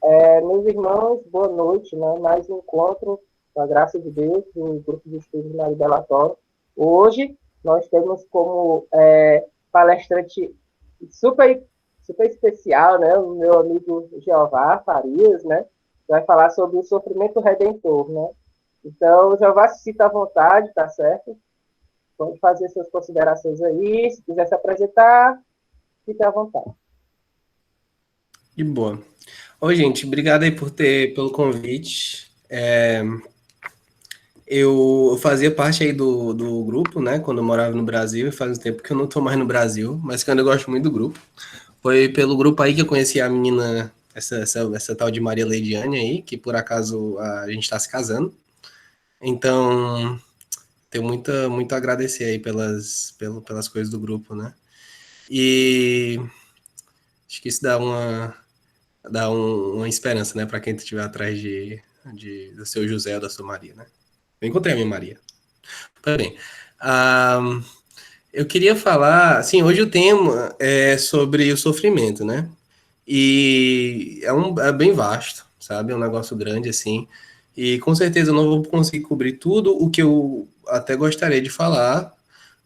Meus irmãos, boa noite, né? Mais um encontro, com a graça de Deus, do Grupo de Estudos Maria Delatório. Hoje, nós temos como palestrante super, super especial, né? O meu amigo Jeová Farias, né? Vai falar sobre o sofrimento redentor, né? Então, Jeová, se sinta à vontade, tá certo? Pode fazer suas considerações aí, se quiser se apresentar, fique à vontade. De boa. Oi, gente, obrigado aí pelo convite. Eu fazia parte aí do grupo, né, quando eu morava no Brasil, e faz um tempo que eu não tô mais no Brasil, mas que eu ainda gosto muito do grupo. Foi pelo grupo aí que eu conheci a menina, essa tal de Maria Leidiane aí, que por acaso a gente tá se casando. Então, tenho muito a agradecer aí pelas coisas do grupo, né? E acho que isso dá uma esperança, né, para quem estiver atrás do seu José ou da sua Maria, né? Eu encontrei a minha Maria. Pois bem, ah, eu queria falar, assim, hoje o tema é sobre o sofrimento, né? E é bem vasto, sabe? É um negócio grande, assim. E com certeza eu não vou conseguir cobrir tudo o que eu até gostaria de falar,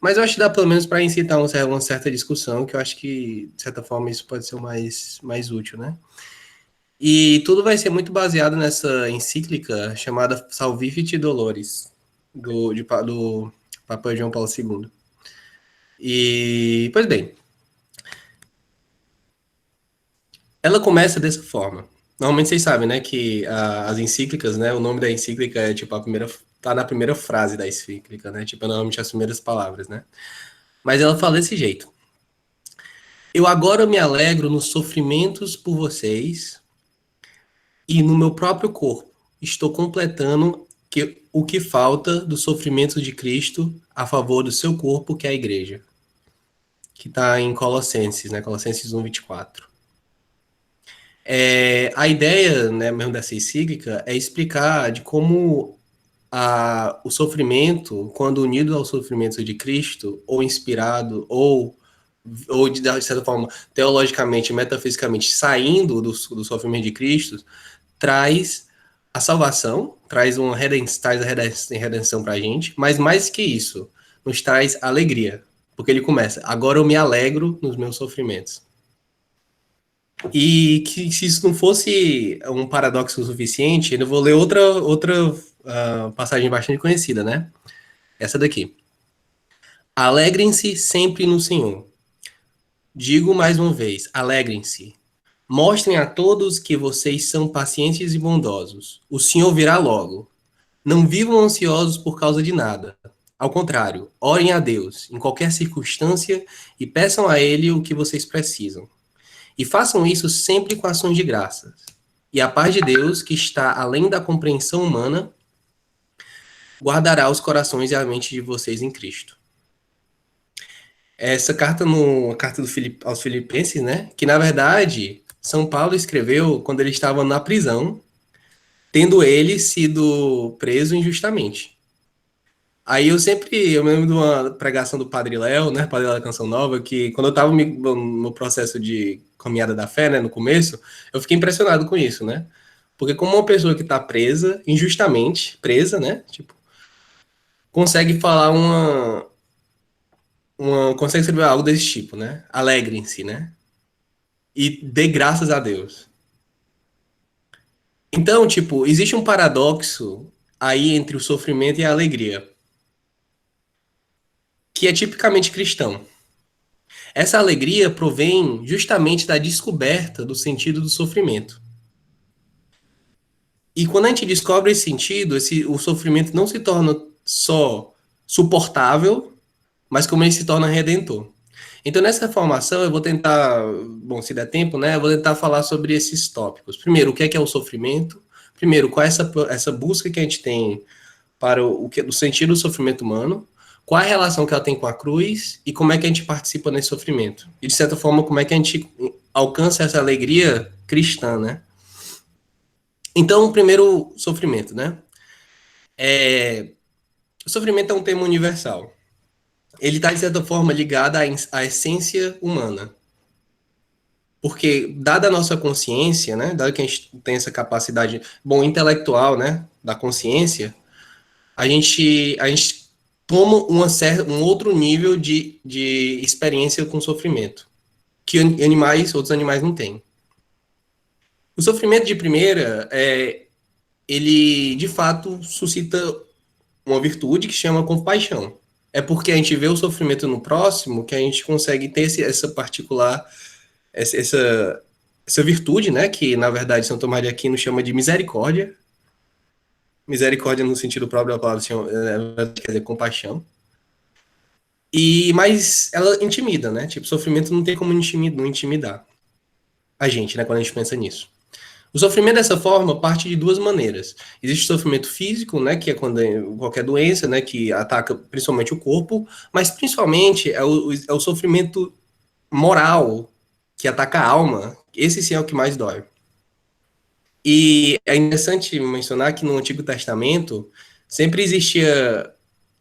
mas eu acho que dá pelo menos para incitar uma certa discussão, que eu acho que, de certa forma, isso pode ser o mais útil, né? E tudo vai ser muito baseado nessa encíclica chamada Salvifici Doloris, do Papa João Paulo II. E, pois bem, ela começa dessa forma. Normalmente vocês sabem, né, que as encíclicas, né, o nome da encíclica é tipo tá na primeira frase da encíclica, né, tipo normalmente as primeiras palavras, né. Mas ela fala desse jeito: eu agora me alegro nos sofrimentos por vocês e no meu próprio corpo. Estou completando o que falta do sofrimento de Cristo a favor do seu corpo, que é a igreja. Que está em Colossenses, né? Colossenses 1:24. A ideia, né, mesmo dessa encíclica é explicar de como o sofrimento, quando unido ao sofrimento de Cristo, ou inspirado, ou de certa forma, teologicamente, metafisicamente, saindo do sofrimento de Cristo, traz a salvação, traz a redenção para a gente, mas mais que isso, nos traz alegria. Porque ele começa: agora eu me alegro nos meus sofrimentos. E que se isso não fosse um paradoxo suficiente, eu vou ler outra passagem bastante conhecida, né? Essa daqui. Alegrem-se sempre no Senhor. Digo mais uma vez, alegrem-se. Mostrem a todos que vocês são pacientes e bondosos. O Senhor virá logo. Não vivam ansiosos por causa de nada. Ao contrário, orem a Deus em qualquer circunstância e peçam a Ele o que vocês precisam. E façam isso sempre com ações de graças. E a paz de Deus, que está além da compreensão humana, guardará os corações e a mente de vocês em Cristo. Essa carta a carta aos Filipenses, né? Que na verdade São Paulo escreveu quando ele estava na prisão, tendo ele sido preso injustamente. Aí eu me lembro de uma pregação do Padre Léo, né, Padre Léo da Canção Nova, que quando eu estava no processo de caminhada da fé, né, no começo, eu fiquei impressionado com isso, né? Porque como uma pessoa que está presa, injustamente presa, né, tipo, consegue falar consegue escrever algo desse tipo, né? Alegrem-se, né? E dê graças a Deus. Então, tipo, existe um paradoxo aí entre o sofrimento e a alegria, que é tipicamente cristão. Essa alegria provém justamente da descoberta do sentido do sofrimento. E quando a gente descobre esse sentido, o sofrimento não se torna só suportável, mas como ele se torna redentor. Então, nessa formação, eu vou tentar, bom, se der tempo, né, eu vou tentar falar sobre esses tópicos. Primeiro, o que é o sofrimento? Primeiro, qual é essa busca que a gente tem para o sentido do sofrimento humano? Qual a relação que ela tem com a cruz e como é que a gente participa nesse sofrimento? E, de certa forma, como é que a gente alcança essa alegria cristã, né? Então, primeiro, sofrimento, né? O sofrimento é um tema universal. Ele está, de certa forma, ligado à essência humana. Porque, dada a nossa consciência, né, dado que a gente tem essa capacidade, bom, intelectual, né, da consciência, a gente toma um outro nível de experiência com sofrimento, que outros animais não têm. O sofrimento de primeira, ele, de fato, suscita uma virtude que chama compaixão. É porque a gente vê o sofrimento no próximo que a gente consegue ter essa particular, essa virtude, né? Que na verdade São Tomás de Aquino chama de misericórdia. Misericórdia no sentido próprio da palavra, quer dizer compaixão. Mas ela intimida, né? Tipo, sofrimento não tem como não intimidar a gente, né? Quando a gente pensa nisso. O sofrimento dessa forma parte de duas maneiras. Existe o sofrimento físico, né, que é quando qualquer doença, né, que ataca principalmente o corpo, mas principalmente é o sofrimento moral, que ataca a alma. Esse sim é o que mais dói. E é interessante mencionar que no Antigo Testamento sempre existia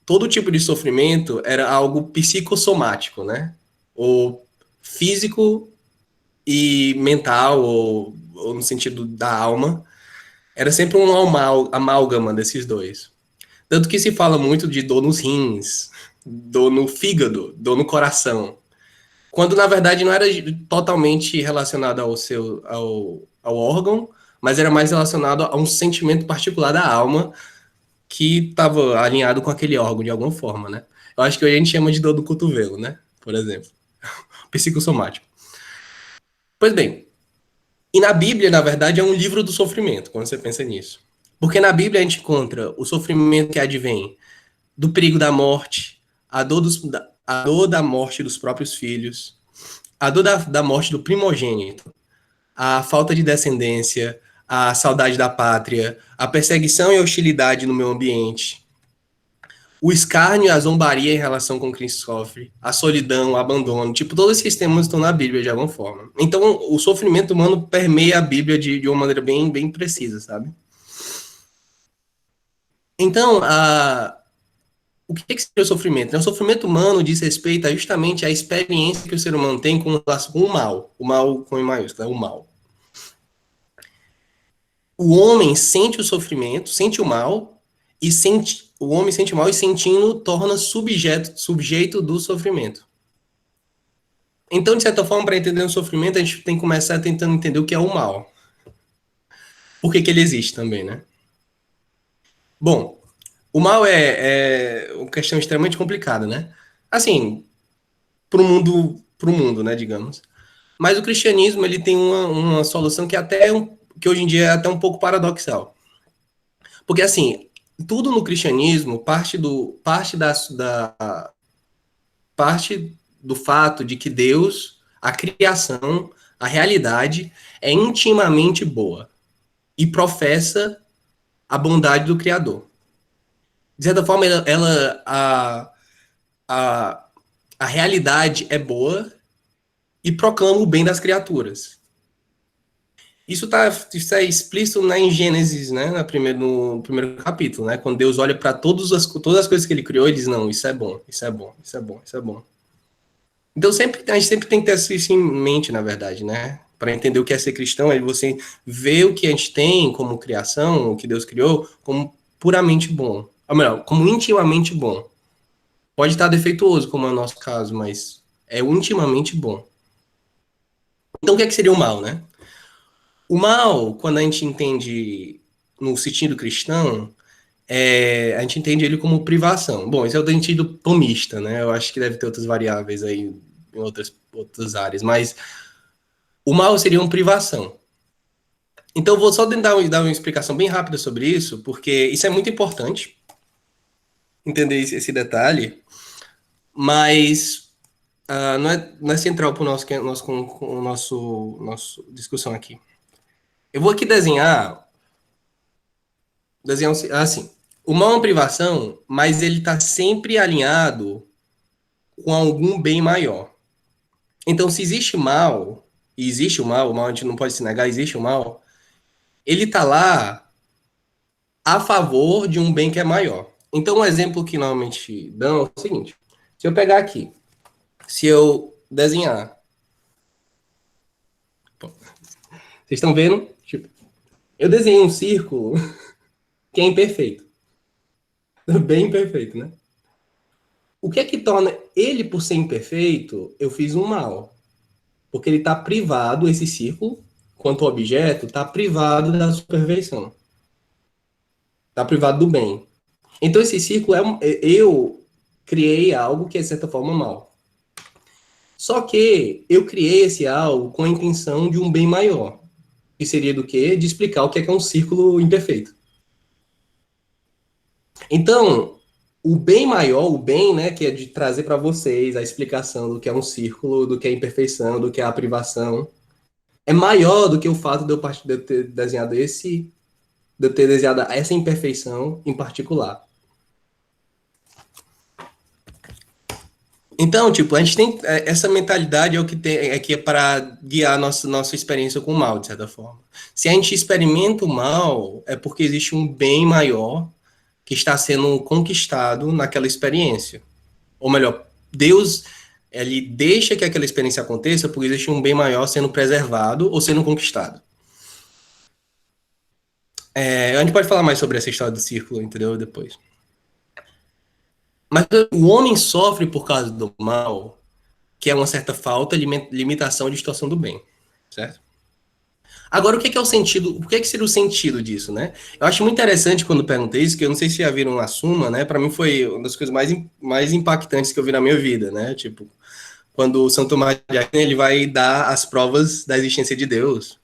todo tipo de sofrimento era algo psicossomático, né? Ou físico e mental, ou no sentido da alma. Era sempre um amálgama desses dois. Tanto que se fala muito de dor nos rins, dor no fígado, dor no coração. Quando na verdade não era totalmente relacionado ao órgão, mas era mais relacionado a um sentimento particular da alma que estava alinhado com aquele órgão de alguma forma, né? Eu acho que hoje a gente chama de dor do cotovelo, né? Por exemplo. Psicossomático. Pois bem, e na Bíblia, na verdade, é um livro do sofrimento, quando você pensa nisso. Porque na Bíblia a gente encontra o sofrimento que advém do perigo da morte, a dor da morte dos próprios filhos, a dor da morte do primogênito, a falta de descendência, a saudade da pátria, a perseguição e a hostilidade no meio ambiente, o escárnio e a zombaria em relação com quem sofre, a solidão, o abandono, tipo, todos esses temas estão na Bíblia de alguma forma. Então, o sofrimento humano permeia a Bíblia de uma maneira bem, bem precisa, sabe? Então, o que é que seria o sofrimento? O sofrimento humano diz respeito a justamente a experiência que o ser humano tem com o mal com I maiúsculo, é o mal. O homem sente o sofrimento, sente o mal, o homem sente o mal e sentindo torna sujeito do sofrimento. Então, de certa forma, para entender o sofrimento, a gente tem que começar tentando entender o que é o mal. Por que ele existe também, né? Bom, o mal é uma questão extremamente complicada, né? Assim, pro mundo, né, digamos. Mas o cristianismo, ele tem uma solução que que hoje em dia é até um pouco paradoxal. Porque, assim, tudo no cristianismo parte do fato de que Deus, a criação, a realidade é intimamente boa e professa a bondade do Criador. De certa forma, a, a realidade é boa e proclama o bem das criaturas. Isso é explícito em Gênesis, né, no primeiro capítulo, né, quando Deus olha para todas as coisas que ele criou e diz, não, isso é bom, isso é bom, isso é bom, isso é bom. Então a gente sempre tem que ter isso em mente, na verdade, né, para entender o que é ser cristão, é você ver o que a gente tem como criação, o que Deus criou, como puramente bom. Ou melhor, como intimamente bom. Pode estar defeituoso, como é o nosso caso, mas é intimamente bom. Então o que é que seria o mal, né? O mal, quando a gente entende no sentido cristão, a gente entende ele como privação. Bom, esse é o sentido tomista, né? Eu acho que deve ter outras variáveis aí em outras áreas, mas o mal seria uma privação. Então, eu vou só dar uma explicação bem rápida sobre isso, porque isso é muito importante, entender esse detalhe, mas não é central para o nosso discussão aqui. Eu vou aqui desenhar assim. O mal é uma privação, mas ele está sempre alinhado com algum bem maior. Então, se existe mal, e existe o mal a gente não pode se negar, existe o mal, ele está lá a favor de um bem que é maior. Então, um exemplo que normalmente dão é o seguinte: se eu pegar aqui, se eu desenhar Vocês estão vendo? Tipo, eu desenhei um círculo que é imperfeito. Bem imperfeito, né? O que é que torna ele, por ser imperfeito, eu fiz um mal? Porque ele está privado, esse círculo, quanto objeto, está privado da superfeição. Está privado do bem. Então, esse círculo eu criei algo que é, de certa forma, mal. Só que eu criei esse algo com a intenção de um bem maior. Que seria do quê? De explicar o que é um círculo imperfeito. Então, o bem maior, o bem, né, que é de trazer para vocês a explicação do que é um círculo, do que é imperfeição, do que é a privação, é maior do que o fato de eu ter desenhado essa imperfeição em particular. Então, tipo, a gente tem essa mentalidade é que é para guiar nossa experiência com o mal, de certa forma. Se a gente experimenta o mal, é porque existe um bem maior que está sendo conquistado naquela experiência. Ou melhor, Deus, ele deixa que aquela experiência aconteça porque existe um bem maior sendo preservado ou sendo conquistado. A gente pode falar mais sobre essa história do círculo, entendeu? Depois. Mas o homem sofre por causa do mal, que é uma certa falta, limitação, distorção do bem, certo? Agora, o que é o sentido? O que seria o sentido disso, né? Eu acho muito interessante quando perguntei isso, que eu não sei se já viram a Suma, né? Para mim foi uma das coisas mais impactantes que eu vi na minha vida, né? Tipo, quando o Santo Tomás de Aquino ele vai dar as provas da existência de Deus.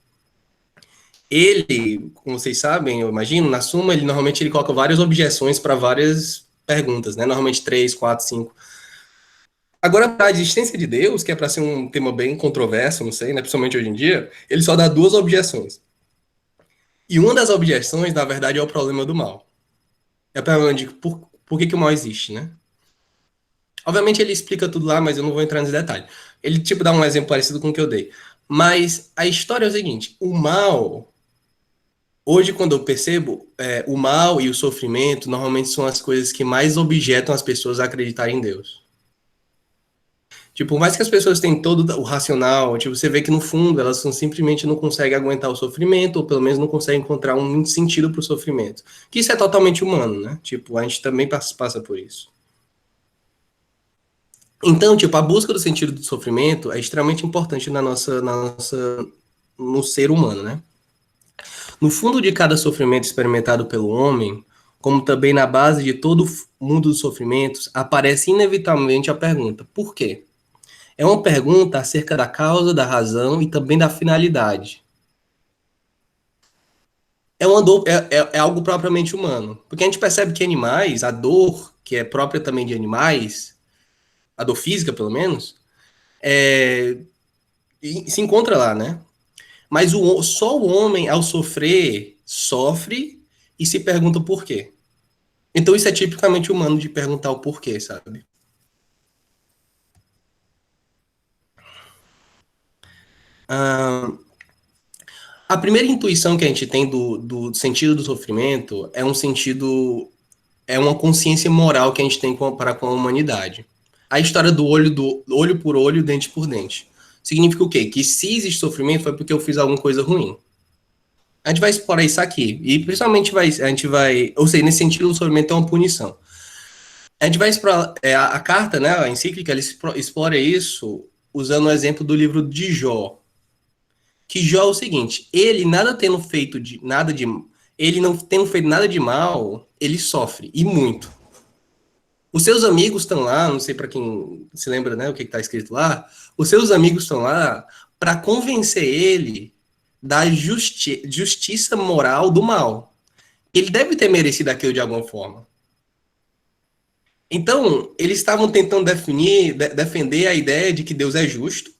Ele, como vocês sabem, eu imagino, na Suma, ele normalmente ele coloca várias objeções para várias perguntas, né? Normalmente 3, 4, 5. Agora, a existência de Deus, que é para ser um tema bem controverso, não sei, né? Principalmente hoje em dia, ele só dá 2 objeções. E uma das objeções, na verdade, é o problema do mal. É a pergunta de por que o mal existe, né? Obviamente ele explica tudo lá, mas eu não vou entrar nesse detalhe. Ele, tipo, dá um exemplo parecido com o que eu dei. Mas a história é o seguinte: o mal, hoje, quando eu percebo, o mal e o sofrimento normalmente são as coisas que mais objetam as pessoas a acreditarem em Deus. Tipo, por mais que as pessoas tenham todo o racional, tipo, você vê que no fundo elas simplesmente não conseguem aguentar o sofrimento, ou pelo menos não conseguem encontrar um sentido para o sofrimento. Que isso é totalmente humano, né? Tipo, a gente também passa por isso. Então, tipo, a busca do sentido do sofrimento é extremamente importante no ser humano, né? No fundo de cada sofrimento experimentado pelo homem, como também na base de todo o mundo dos sofrimentos, aparece inevitavelmente a pergunta: por quê? É uma pergunta acerca da causa, da razão e também da finalidade. É algo propriamente humano. Porque a gente percebe que animais, a dor, que é própria também de animais, a dor física pelo menos, se encontra lá, né? Mas só o homem, ao sofrer, sofre e se pergunta por quê. Então isso é tipicamente humano de perguntar o porquê, sabe? Ah, a primeira intuição que a gente tem do sentido do sofrimento é um sentido, é uma consciência moral que a gente tem para com a humanidade. A história do olho por olho, dente por dente. Significa o quê? Que se existe sofrimento foi porque eu fiz alguma coisa ruim. A gente vai explorar isso aqui. E principalmente a gente vai. Ou seja, nesse sentido, o sofrimento é uma punição. A gente vai explorar. A carta, né, a encíclica, ela explora isso usando o exemplo do livro de Jó. Que Jó é o seguinte: ele nada tendo feito de nada de. Ele não tendo feito nada de mal, ele sofre, e muito. Os seus amigos estão lá, não sei para quem se lembra, né, o que está escrito lá. Os seus amigos estão lá para convencer ele da justiça moral do mal. Ele deve ter merecido aquilo de alguma forma. Então, eles estavam tentando defender a ideia de que Deus é justo,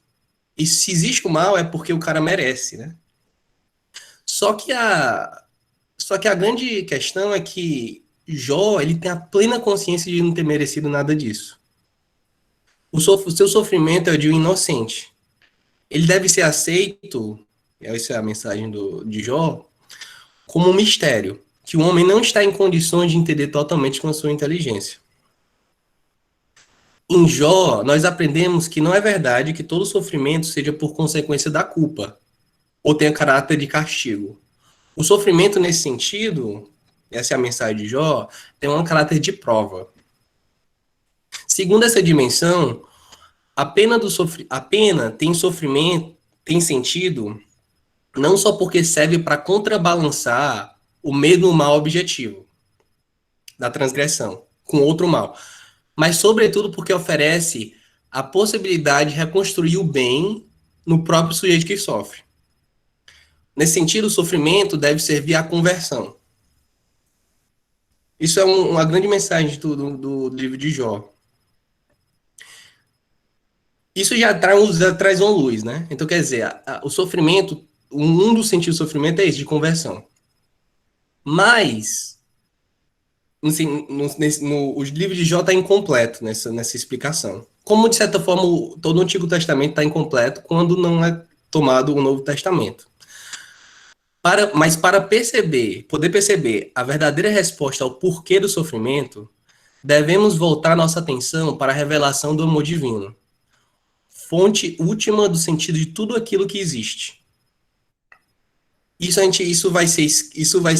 e se existe o mal é porque o cara merece, né? Só que a, só que a grande questão é que Jó, ele tem a plena consciência de não ter merecido nada disso. O seu sofrimento é o de um inocente. Ele deve ser aceito, essa é a mensagem de Jó, como um mistério, que o homem não está em condições de entender totalmente com a sua inteligência. Em Jó, nós aprendemos que não é verdade que todo sofrimento seja por consequência da culpa. ou tenha caráter de castigo. O sofrimento, nesse sentido, essa é a mensagem de Jó, tem um caráter de prova. Segundo essa dimensão, a pena tem sofrimento, tem sentido, não só porque serve para contrabalançar o mesmo mal objetivo da transgressão com outro mal, mas sobretudo porque oferece a possibilidade de reconstruir o bem no próprio sujeito que sofre. Nesse sentido, o sofrimento deve servir à conversão. Isso é uma grande mensagem do livro de Jó. Isso já traz uma luz, né? Então, quer dizer, o sofrimento, um dos sentidos do sofrimento é esse, de conversão. Mas, assim, os livros de Jó está incompleto nessa explicação. Como, de certa forma, todo o Antigo Testamento está incompleto quando não é tomado o Novo Testamento. Mas para poder perceber a verdadeira resposta ao porquê do sofrimento, devemos voltar nossa atenção para a revelação do amor divino, fonte última do sentido de tudo aquilo que existe. Isso vai ser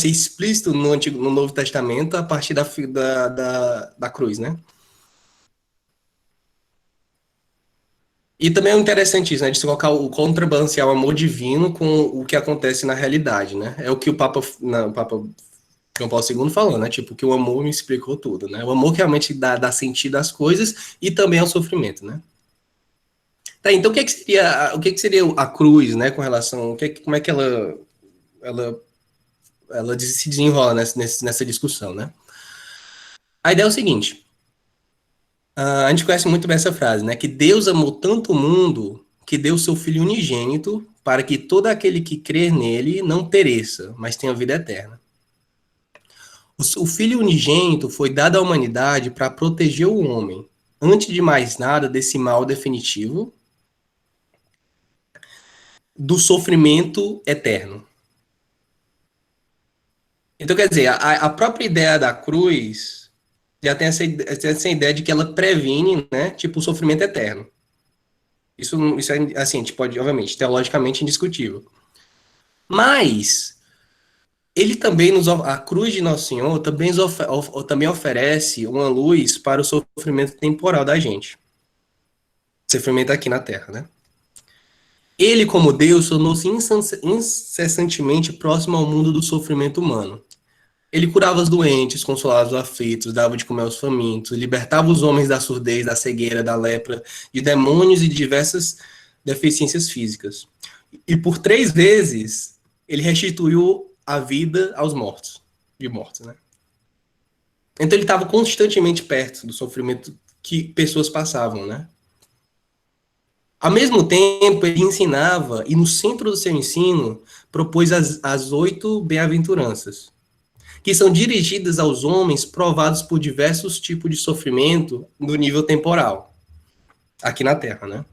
explícito no Novo Testamento a partir da cruz, né? E também é interessante isso, né? De se colocar contrabalancear o amor divino com o que acontece na realidade, né? É o que o Papa João Paulo II falou, né? Tipo, que o amor me explicou tudo, né? O amor que realmente dá sentido às coisas e também ao sofrimento, né? Tá, então o que seria a cruz, né? Com relação, como é que ela se desenrola nessa discussão, né? A ideia é o seguinte: a gente conhece muito bem essa frase, né? Que Deus amou tanto o mundo que deu seu Filho unigênito para que todo aquele que crer nele não pereça, mas tenha vida eterna. O Filho unigênito foi dado à humanidade para proteger o homem, antes de mais nada, desse mal definitivo, do sofrimento eterno. Então, quer dizer, a própria ideia da cruz já tem essa ideia de que ela previne, né, tipo, o sofrimento eterno. Isso é, assim, a gente pode, obviamente, teologicamente indiscutível. Mas, ele também a cruz de Nosso Senhor também oferece uma luz para o sofrimento temporal da gente. Sofrimento aqui na Terra, né? Ele, como Deus, tornou-se incessantemente próximo ao mundo do sofrimento humano. Ele curava os doentes, consolava os aflitos, dava de comer aos famintos, libertava os homens da surdez, da cegueira, da lepra, de demônios e de diversas deficiências físicas. E por 3 vezes, ele restituiu a vida aos mortos, de mortos, né? Então ele estava constantemente perto do sofrimento que pessoas passavam, né? Ao mesmo tempo, ele ensinava, e no centro do seu ensino, propôs as 8 bem-aventuranças, que são dirigidas aos homens provados por diversos tipos de sofrimento do nível temporal, aqui na Terra, né?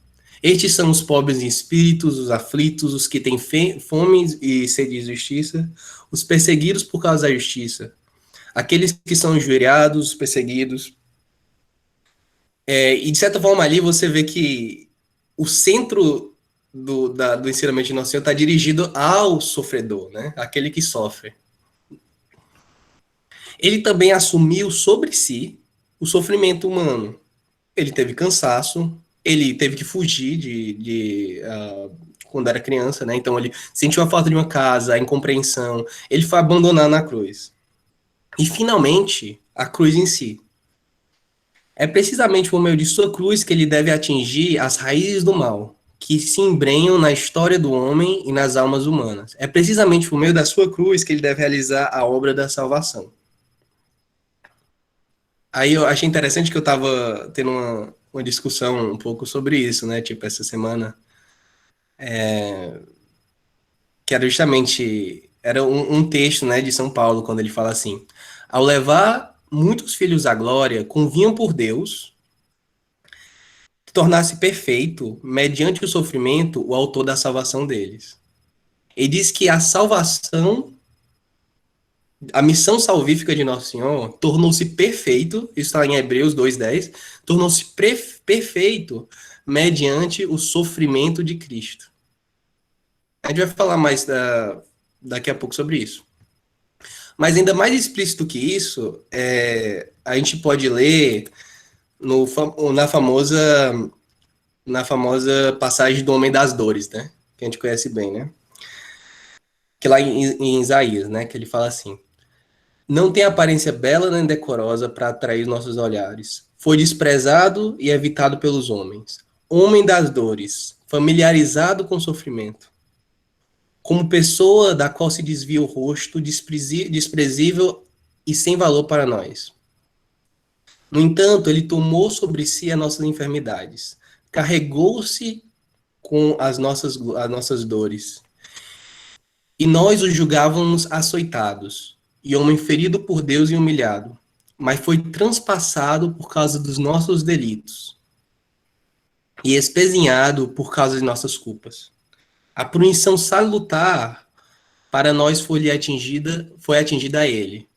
Estes são os pobres em espíritos, os aflitos, os que têm fome e sede de justiça, os perseguidos por causa da justiça, aqueles que são injuriados, perseguidos. E, de certa forma, ali você vê que o centro do ensinamento de Nosso Senhor está dirigido ao sofredor, né? Aquele que sofre. Ele também assumiu sobre si o sofrimento humano. Ele teve cansaço, ele teve que fugir quando era criança, né? Então ele sentiu a falta de uma casa, a incompreensão, ele foi abandonado na cruz. E finalmente, a cruz em si. É precisamente por meio de sua cruz que ele deve atingir as raízes do mal, que se embrenham na história do homem e nas almas humanas. É precisamente por meio da sua cruz que ele deve realizar a obra da salvação. Aí eu achei interessante que eu estava tendo uma discussão um pouco sobre isso, né? Tipo, essa semana. Que era justamente. Era um texto, né, de São Paulo, quando ele fala assim: ao levar muitos filhos à glória, convinham por Deus que tornasse perfeito, mediante o sofrimento, o autor da salvação deles. Ele diz que a salvação, a missão salvífica de Nosso Senhor, tornou-se perfeito, isso está em Hebreus 2:10, tornou-se perfeito mediante o sofrimento de Cristo. A gente vai falar mais daqui a pouco sobre isso. Mas ainda mais explícito que isso, a gente pode ler na famosa passagem do Homem das Dores, né? Que a gente conhece bem, né? Que lá em Isaías, né? Que ele fala assim: não tem aparência bela nem decorosa para atrair nossos olhares. Foi desprezado e evitado pelos homens. Homem das dores, familiarizado com o sofrimento. Como pessoa da qual se desvia o rosto, desprezível e sem valor para nós. No entanto, ele tomou sobre si as nossas enfermidades. Carregou-se com as nossas dores. E nós o julgávamos açoitados, e homem ferido por Deus e humilhado, mas foi transpassado por causa dos nossos delitos, e espezinhado por causa de nossas culpas. A punição salutar para nós foi atingida a ele,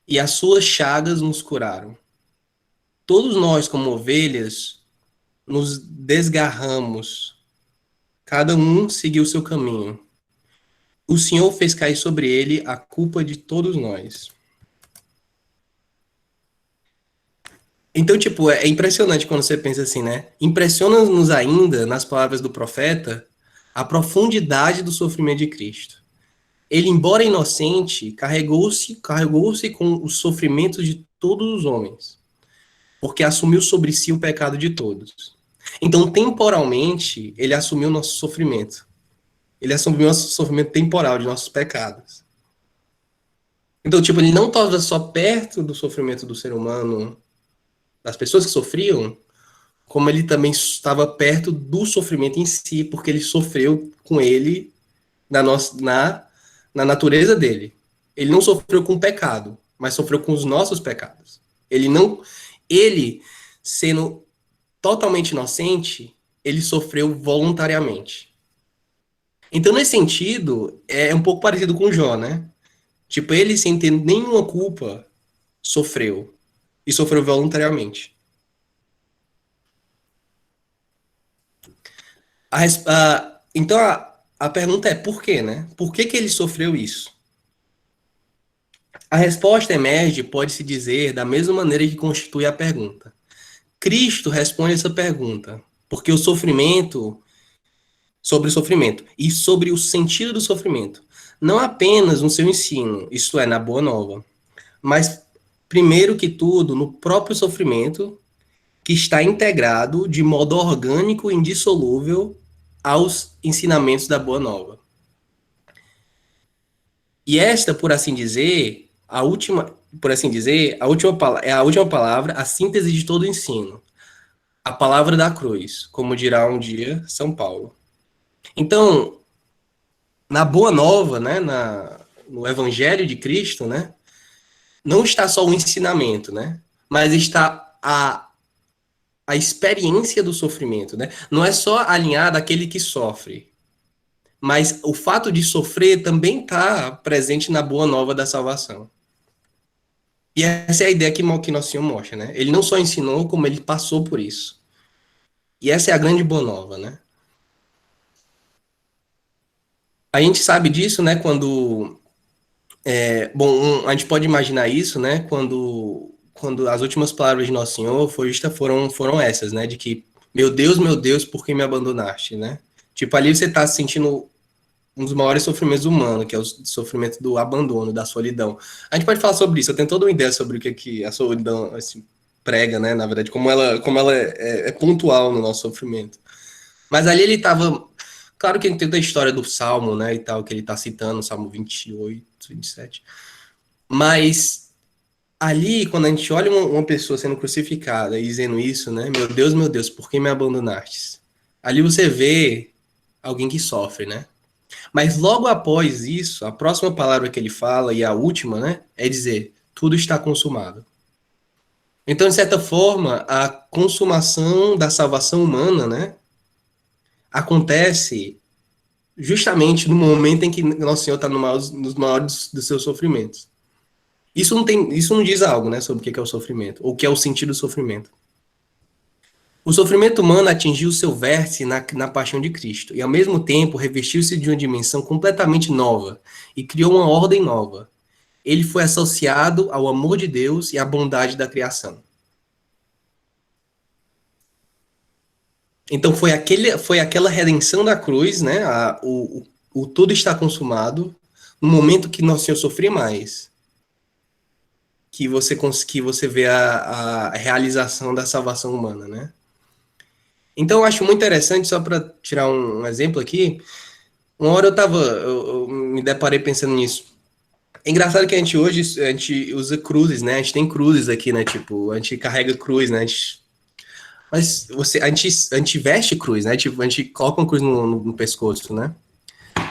e as suas chagas nos curaram. Todos nós, como ovelhas, nos desgarramos, cada um seguiu seu caminho. O Senhor fez cair sobre ele a culpa de todos nós. Então, tipo, é impressionante quando você pensa assim, né? Impressiona-nos ainda, nas palavras do profeta, a profundidade do sofrimento de Cristo. Ele, embora inocente, carregou-se com os sofrimentos de todos os homens, porque assumiu sobre si o pecado de todos. Então, temporalmente, ele assumiu o nosso sofrimento. Ele assumiu o nosso sofrimento temporal de nossos pecados. Então, tipo, ele não estava só perto do sofrimento do ser humano, das pessoas que sofriam, como ele também estava perto do sofrimento em si, porque ele sofreu com ele na natureza dele. Ele não sofreu com o pecado, mas sofreu com os nossos pecados. Ele sendo totalmente inocente, ele sofreu voluntariamente. Então, nesse sentido, é um pouco parecido com Jó, né? Tipo, ele sem ter nenhuma culpa, sofreu. E sofreu voluntariamente. Então, a pergunta é por quê, né? Por que ele sofreu isso? A resposta emerge, pode-se dizer, da mesma maneira que constitui a pergunta. Cristo responde essa pergunta, porque sobre o sofrimento e sobre o sentido do sofrimento, não apenas no seu ensino, isto é, na Boa Nova, mas, primeiro que tudo, no próprio sofrimento, que está integrado de modo orgânico e indissolúvel aos ensinamentos da Boa Nova. E esta, por assim dizer, a última palavra, a síntese de todo o ensino. A palavra da cruz, como dirá um dia São Paulo. Então, na Boa Nova, né, no Evangelho de Cristo, né, não está só o ensinamento, né, mas está a experiência do sofrimento, né? Não é só alinhado àquele que sofre, mas o fato de sofrer também está presente na Boa Nova da salvação. E essa é a ideia que Nosso Senhor mostra, né? Ele não só ensinou, como ele passou por isso. E essa é a grande Boa Nova, né? A gente sabe disso, né? A gente pode imaginar isso, né? Quando as últimas palavras de Nosso Senhor foram essas, né? De que, meu Deus, por que me abandonaste, né? Tipo, ali você está sentindo um dos maiores sofrimentos humanos, que é o sofrimento do abandono, da solidão. A gente pode falar sobre isso, eu tenho toda uma ideia sobre o que a solidão assim, prega, né? Na verdade, como ela é pontual no nosso sofrimento. Mas ali ele estava. Claro que a gente tem toda a história do Salmo, né? E tal, que ele está citando, Salmo 28, 27. Mas ali, quando a gente olha uma pessoa sendo crucificada e dizendo isso, né? Meu Deus, por que me abandonastes? Ali você vê alguém que sofre, né? Mas logo após isso, a próxima palavra que ele fala, e a última, né? É dizer, tudo está consumado. Então, de certa forma, a consumação da salvação humana, né? Acontece justamente no momento em que Nosso Senhor está nos maiores dos seus sofrimentos. Isso não diz algo, né, sobre o que é o sofrimento, ou o que é o sentido do sofrimento. O sofrimento humano atingiu seu vértice na paixão de Cristo, e ao mesmo tempo revestiu-se de uma dimensão completamente nova, e criou uma ordem nova. Ele foi associado ao amor de Deus e à bondade da criação. Então foi aquela redenção da cruz, né? O tudo está consumado, no momento que Nosso Senhor sofria mais, que você vê a realização da salvação humana, né? Então eu acho muito interessante, só para tirar um exemplo aqui, uma hora eu me deparei pensando nisso. É engraçado que a gente usa cruzes, né? A gente tem cruzes aqui, né? Tipo, a gente carrega cruz, né? Mas a gente veste cruz, né? Tipo, a gente coloca uma cruz no pescoço, né?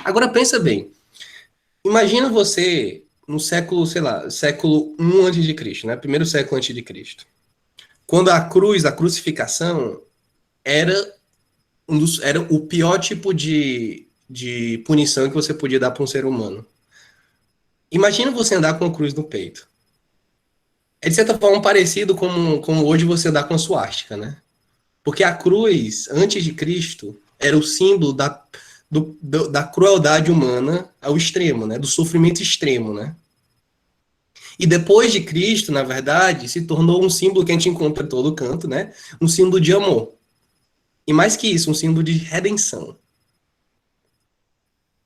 Agora pensa bem. Imagina você no século, sei lá, século I antes de Cristo, né? Primeiro século antes de Cristo. Quando a cruz, a crucificação, era era o pior tipo de punição que você podia dar para um ser humano. Imagina você andar com a cruz no peito. É de certa forma parecido como hoje você andar com a suástica, né? Porque a cruz, antes de Cristo, era o símbolo da crueldade humana ao extremo, né? Do sofrimento extremo, né? E depois de Cristo, na verdade, se tornou um símbolo que a gente encontra em todo canto, né? Um símbolo de amor. E mais que isso, um símbolo de redenção.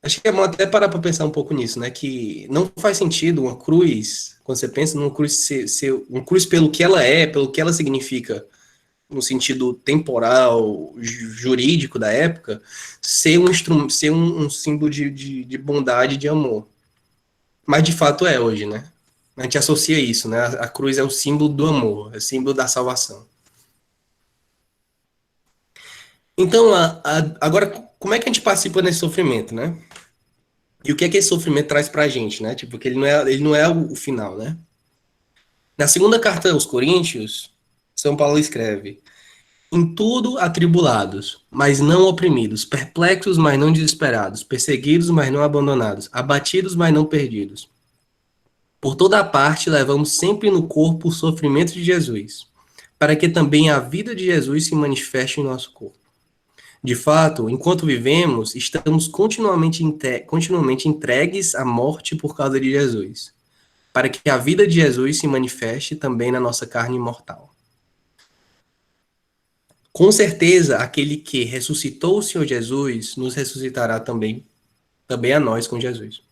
Acho que é bom até parar para pensar um pouco nisso, né? Que não faz sentido uma cruz, quando você pensa numa cruz ser uma cruz pelo que ela é, pelo que ela significa, no sentido temporal, jurídico da época, ser um símbolo de bondade e de amor. Mas de fato é hoje, né? A gente associa isso, né? A cruz é o símbolo do amor, é o símbolo da salvação. Então, agora, como é que a gente participa desse sofrimento, né? E o que é que esse sofrimento traz pra gente, né? Tipo, que ele não é o final, né? Na segunda carta aos Coríntios, São Paulo escreve: em tudo atribulados, mas não oprimidos, perplexos, mas não desesperados, perseguidos, mas não abandonados, abatidos, mas não perdidos. Por toda a parte levamos sempre no corpo o sofrimento de Jesus, para que também a vida de Jesus se manifeste em nosso corpo. De fato, enquanto vivemos, estamos continuamente entregues à morte por causa de Jesus, para que a vida de Jesus se manifeste também na nossa carne mortal. Com certeza, aquele que ressuscitou o Senhor Jesus nos ressuscitará também a nós com Jesus.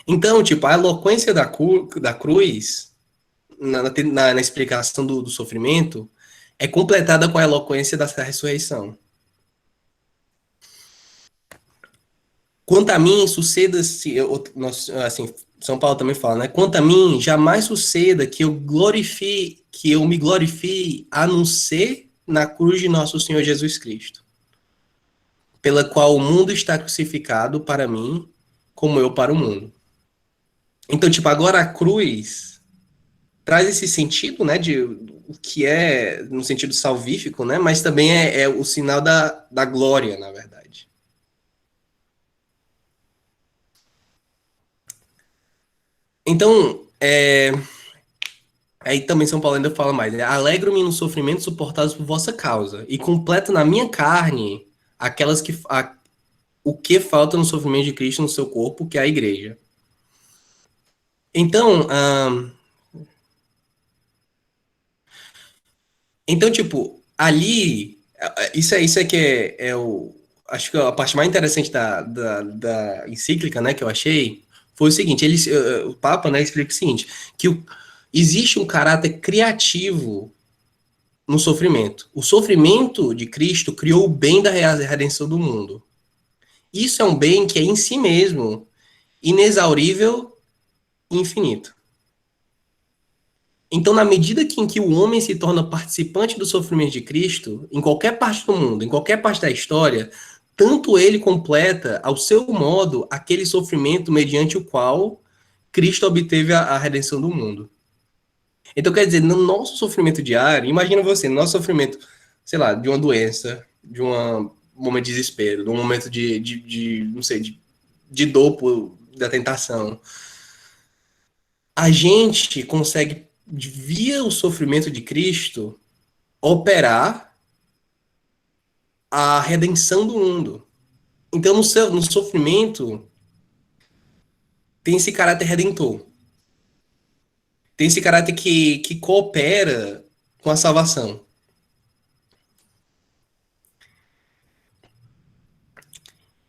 Então, tipo, a eloquência da cruz, na explicação do sofrimento, é completada com a eloquência da ressurreição. Quanto a mim, suceda-se, assim, São Paulo também fala, né? Quanto a mim, jamais suceda que eu me glorifie a não ser na cruz de nosso Senhor Jesus Cristo, pela qual o mundo está crucificado para mim, como eu para o mundo. Então, tipo, agora a cruz traz esse sentido, né, de o que é no sentido salvífico, né, mas também é o sinal da glória, na verdade. Então, aí também São Paulo ainda fala mais, né? Alegro-me nos sofrimentos suportados por vossa causa, e completo na minha carne o que falta no sofrimento de Cristo no seu corpo, que é a igreja. Então, tipo, ali, isso é que acho que a parte mais interessante da encíclica, né, que eu achei, foi o seguinte, o Papa, né, explica o seguinte, que existe um caráter criativo no sofrimento. O sofrimento de Cristo criou o bem da redenção do mundo. Isso é um bem que é em si mesmo inexaurível e infinito. Então, na medida em que o homem se torna participante do sofrimento de Cristo, em qualquer parte do mundo, em qualquer parte da história, tanto ele completa, ao seu modo, aquele sofrimento mediante o qual Cristo obteve a redenção do mundo. Então, quer dizer, no nosso sofrimento diário, imagina você, no nosso sofrimento, sei lá, de uma doença, um momento de desespero, de um momento não sei, de dor da tentação. A gente consegue, via o sofrimento de Cristo, operar a redenção do mundo. Então, no sofrimento, tem esse caráter redentor. Tem esse caráter que coopera com a salvação.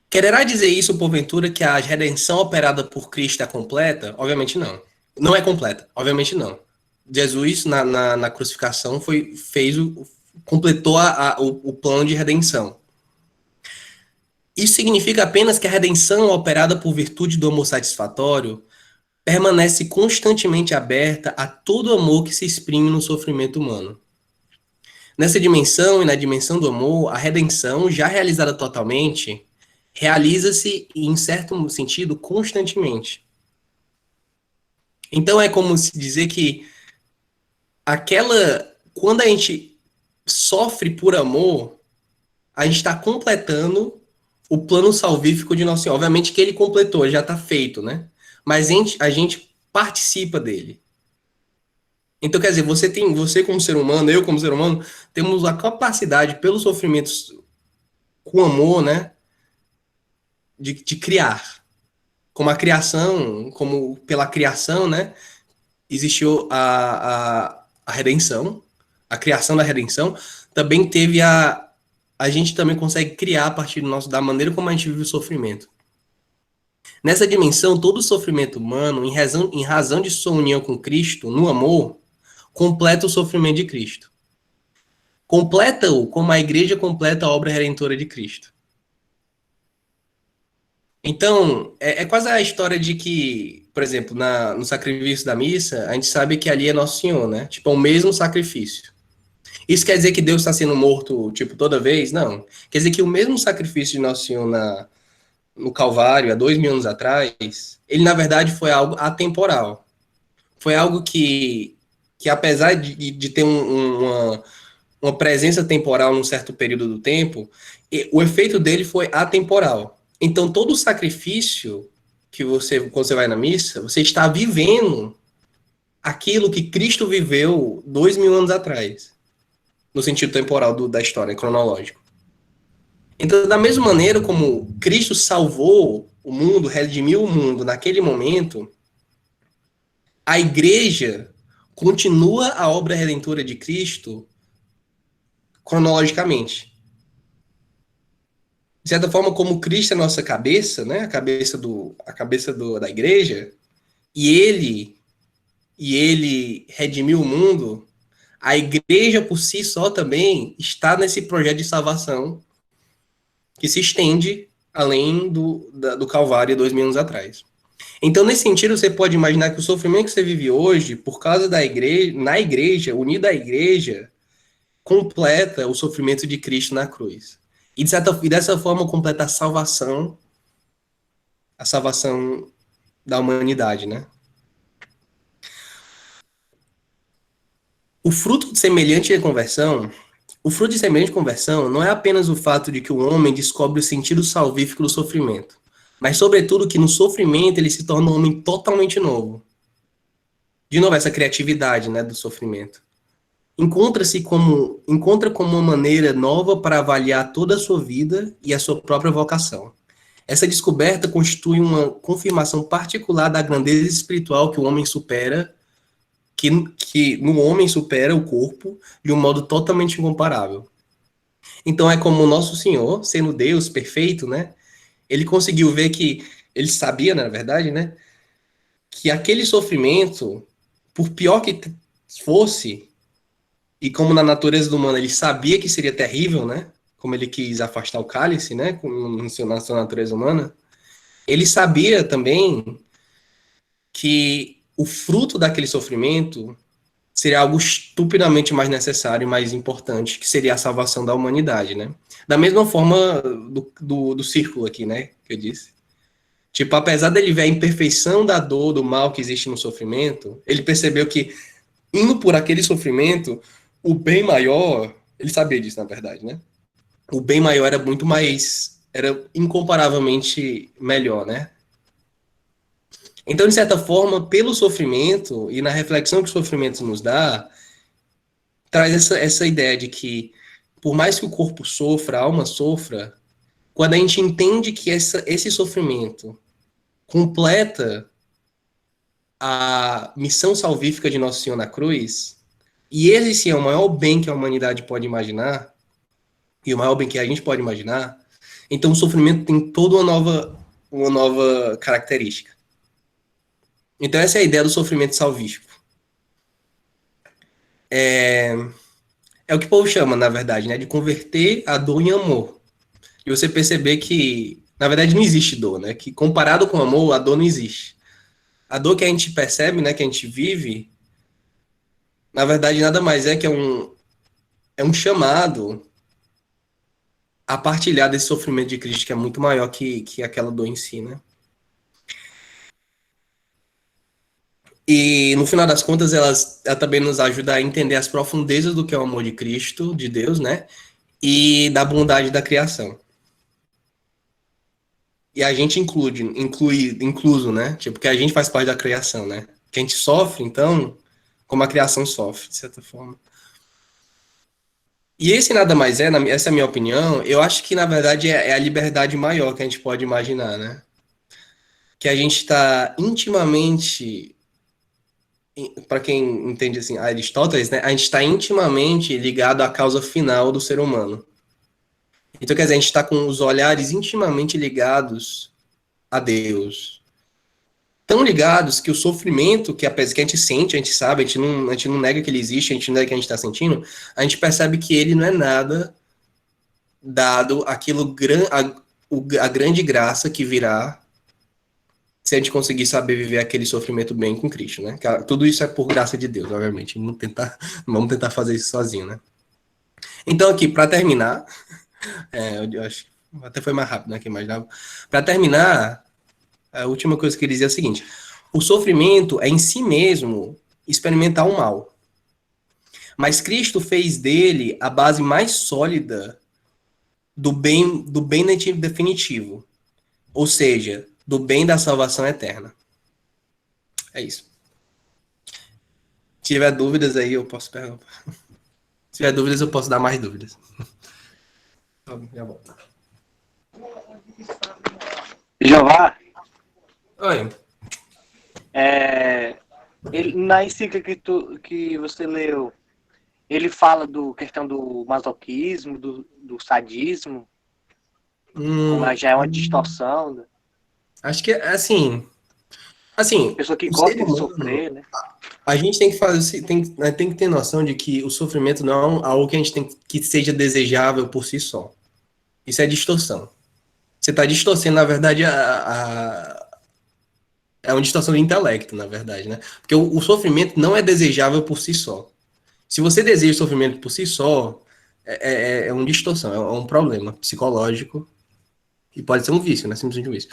Quererá dizer isso, porventura, que a redenção operada por Cristo é completa? Obviamente não. Não é completa, obviamente não. Jesus, na crucificação, completou o plano de redenção. Isso significa apenas que a redenção operada por virtude do amor satisfatório permanece constantemente aberta a todo amor que se exprime no sofrimento humano. Nessa dimensão e na dimensão do amor, a redenção, já realizada totalmente, realiza-se, em certo sentido, constantemente. Então é como se dizer que quando a gente sofre por amor, a gente está completando o plano salvífico de Nosso Senhor. Obviamente que ele completou, já está feito, né? Mas a gente participa dele. Então, quer dizer, você como ser humano, eu como ser humano, temos a capacidade, pelos sofrimentos com amor, né, de criar. Como pela criação, né, existiu a redenção, a criação da redenção, também teve a gente também consegue criar a partir da maneira como a gente vive o sofrimento. Nessa dimensão, todo sofrimento humano, em razão de sua união com Cristo, no amor, completa o sofrimento de Cristo. Completa-o como a igreja completa a obra redentora de Cristo. Então, é quase a história de que, por exemplo, no sacrifício da missa, a gente sabe que ali é Nosso Senhor, né? Tipo, é o mesmo sacrifício. Isso quer dizer que Deus está sendo morto, tipo, toda vez? Não. Quer dizer que o mesmo sacrifício de Nosso Senhor no Calvário, há 2000 anos atrás, ele, na verdade, foi algo atemporal. Foi algo que apesar de ter uma presença temporal num certo período do tempo, o efeito dele foi atemporal. Então, todo o sacrifício quando você vai na missa, você está vivendo aquilo que Cristo viveu 2000 anos atrás, no sentido temporal da história, cronológico. Então, da mesma maneira como Cristo salvou o mundo, redimiu o mundo naquele momento, a igreja continua a obra redentora de Cristo cronologicamente. De certa forma, como Cristo é a nossa cabeça, né, a cabeça da igreja, e ele redimiu o mundo, a igreja por si só também está nesse projeto de salvação que se estende além do Calvário 2000 anos atrás. Então, nesse sentido, você pode imaginar que o sofrimento que você vive hoje, por causa da igreja, na igreja, unido à igreja, completa o sofrimento de Cristo na cruz. E dessa forma completa a salvação da humanidade, né? O fruto de semelhante conversão não é apenas o fato de que o homem descobre o sentido salvífico do sofrimento, mas sobretudo que no sofrimento ele se torna um homem totalmente novo. De novo, essa criatividade, né, do sofrimento. Encontra como uma maneira nova para avaliar toda a sua vida e a sua própria vocação. Essa descoberta constitui uma confirmação particular da grandeza espiritual que o homem supera, que no homem supera o corpo de um modo totalmente incomparável. Então é como o nosso Senhor, sendo Deus perfeito, né? Ele conseguiu ver que ele sabia, na verdade, né, que aquele sofrimento, por pior que fosse, e como na natureza humana ele sabia que seria terrível, né? Como ele quis afastar o cálice, né? Na sua natureza humana, ele sabia também que o fruto daquele sofrimento seria algo estupidamente mais necessário e mais importante, que seria a salvação da humanidade, né? Da mesma forma do círculo aqui, né? Que eu disse. Tipo, apesar dele ver a imperfeição da dor, do mal que existe no sofrimento, ele percebeu que, indo por aquele sofrimento, o bem maior, ele sabia disso, na verdade, né? O bem maior era incomparavelmente melhor, né? Então, de certa forma, pelo sofrimento e na reflexão que o sofrimento nos dá, traz essa ideia de que, por mais que o corpo sofra, a alma sofra, quando a gente entende que esse sofrimento completa a missão salvífica de Nosso Senhor na cruz, e esse sim é o maior bem que a humanidade pode imaginar, e o maior bem que a gente pode imaginar, então o sofrimento tem toda uma nova característica. Então essa é a ideia do sofrimento salvífico. É o que Paulo chama, na verdade, né, de converter a dor em amor. E você perceber que, na verdade, não existe dor, né? Que comparado com o amor, a dor não existe. A dor que a gente percebe, né, que a gente vive, na verdade, nada mais é que é um chamado a partilhar desse sofrimento de Cristo, que é muito maior que aquela dor em si, né? E, no final das contas, ela também nos ajuda a entender as profundezas do que é o amor de Cristo, de Deus, né? E da bondade da criação. E a gente incluso, né? Tipo, que a gente faz parte da criação, né? Que a gente sofre, então, como a criação sofre, de certa forma. E esse nada mais é, essa é a minha opinião, eu acho que, na verdade, é a liberdade maior que a gente pode imaginar, né? Que a gente está intimamente, para quem entende assim, Aristóteles, né? A gente está intimamente ligado à causa final do ser humano. Então, quer dizer, a gente está com os olhares intimamente ligados a Deus, tão ligados que o sofrimento que a gente sente, a gente sabe, a gente não nega que ele existe, a gente não nega que a gente está sentindo, a gente percebe que ele não é nada dado a grande graça que virá se a gente conseguir saber viver aquele sofrimento bem com Cristo, né? Tudo isso é por graça de Deus, obviamente. Não vamos tentar fazer isso sozinho, né? Então, aqui, para terminar, eu acho que até foi mais rápido, né, que eu imaginava. Para terminar, a última coisa que eu queria dizer é a seguinte: o sofrimento é em si mesmo experimentar o mal. Mas Cristo fez dele a base mais sólida do bem definitivo. Ou seja, do bem da salvação eterna. É isso. Se tiver dúvidas aí, eu posso perguntar. Se tiver dúvidas, eu posso dar mais dúvidas. Já volto. Jeová, Oi. na encíclica que você leu, ele fala do questão do masoquismo, do sadismo, como já é uma distorção, né? Acho que, assim, Pessoa que o ser gosta de humano, sofrer, né? a gente tem que fazer, tem que ter noção de que o sofrimento não é algo que a gente tem que seja desejável por si só. Isso é distorção. Você está distorcendo, na verdade, é uma distorção do intelecto, na verdade, né? Porque o sofrimento não é desejável por si só. Se você deseja o sofrimento por si só, é uma distorção, é um problema psicológico e pode ser um vício, né? Simplesmente um vício.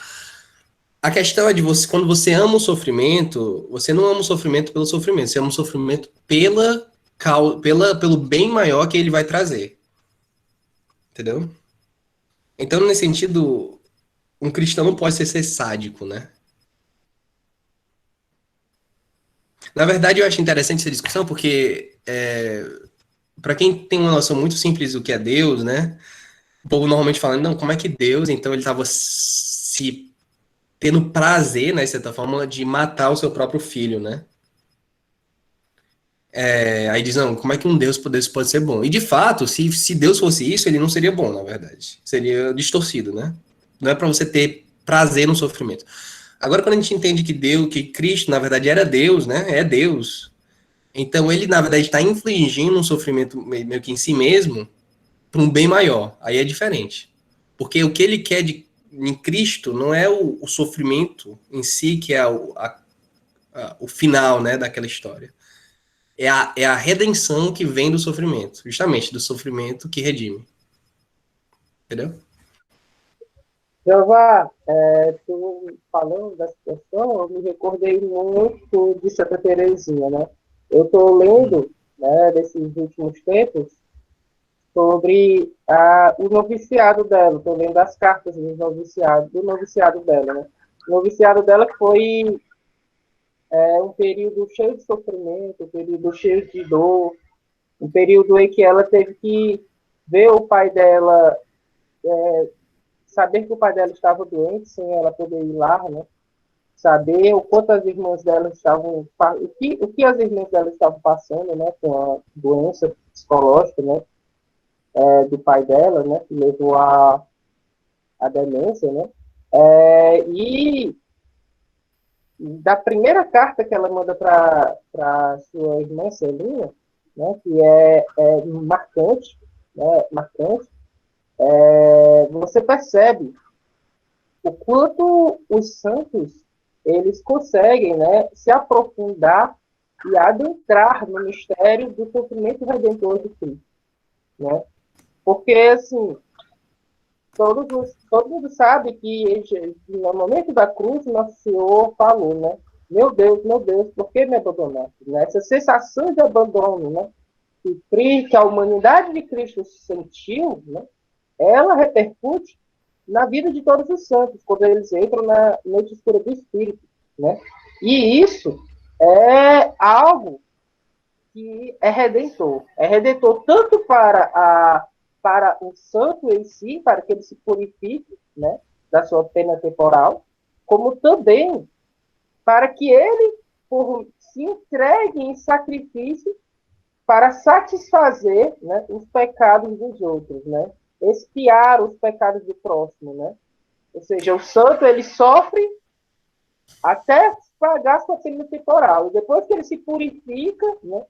A questão é de você, quando você ama o sofrimento, você não ama o sofrimento pelo sofrimento, você ama o sofrimento pelo bem maior que ele vai trazer. Entendeu? Então, nesse sentido, um cristão não pode ser sádico, né? Na verdade, eu acho interessante essa discussão porque, para quem tem uma noção muito simples do que é Deus, né? O povo normalmente fala, não, como é que Deus, então ele estava se tendo prazer, né, de certa forma, de matar o seu próprio filho, né? Aí diz, não, como é que um Deus pode ser bom? E de fato, se Deus fosse isso, ele não seria bom, na verdade. Seria distorcido, né? Não é para você ter prazer no sofrimento. Agora, quando a gente entende que Deus, que Cristo, na verdade, era Deus, né? É Deus. Então, ele, na verdade, está infligindo um sofrimento meio que em si mesmo para um bem maior. Aí é diferente. Porque o que ele quer em Cristo não é o sofrimento em si, que é o final, né, daquela história. É a redenção que vem do sofrimento, justamente do sofrimento que redime. Entendeu? Jeová, tu falando dessa questão, eu me recordei muito de Santa Teresinha, né? Eu estou lendo, né, nesses últimos tempos, sobre o noviciado dela, estou lendo as cartas do noviciado dela, né? O noviciado dela foi um período cheio de sofrimento, um período cheio de dor, Um período em que ela teve que ver o pai dela, saber que o pai dela estava doente, sem ela poder ir lá, né? Saber o quanto as irmãs dela estavam, o que as irmãs dela estavam passando, né? Com a doença psicológica, né? Do pai dela, né? Que levou a demência, né? E da primeira carta que ela manda para sua irmã Celina, né, que é marcante, né, marcante, você percebe o quanto os santos eles conseguem, né, se aprofundar e adentrar no mistério do sofrimento redentor de Cristo, né? Porque assim, todo mundo sabe que no momento da cruz, Nosso Senhor falou, né? Meu Deus, por que me abandonaste? Né? Essa sensação de abandono, né? Que a humanidade de Cristo sentiu, né? Ela repercute na vida de todos os santos, quando eles entram na noite escura do Espírito, né? E isso é algo que é redentor. É redentor tanto para o santo em si, para que ele se purifique, né, da sua pena temporal, como também para que ele se entregue em sacrifício para satisfazer, né, os pecados dos outros, né, expiar os pecados do próximo, né. Ou seja, o santo ele sofre até pagar sua pena temporal. E depois que ele se purifica, né,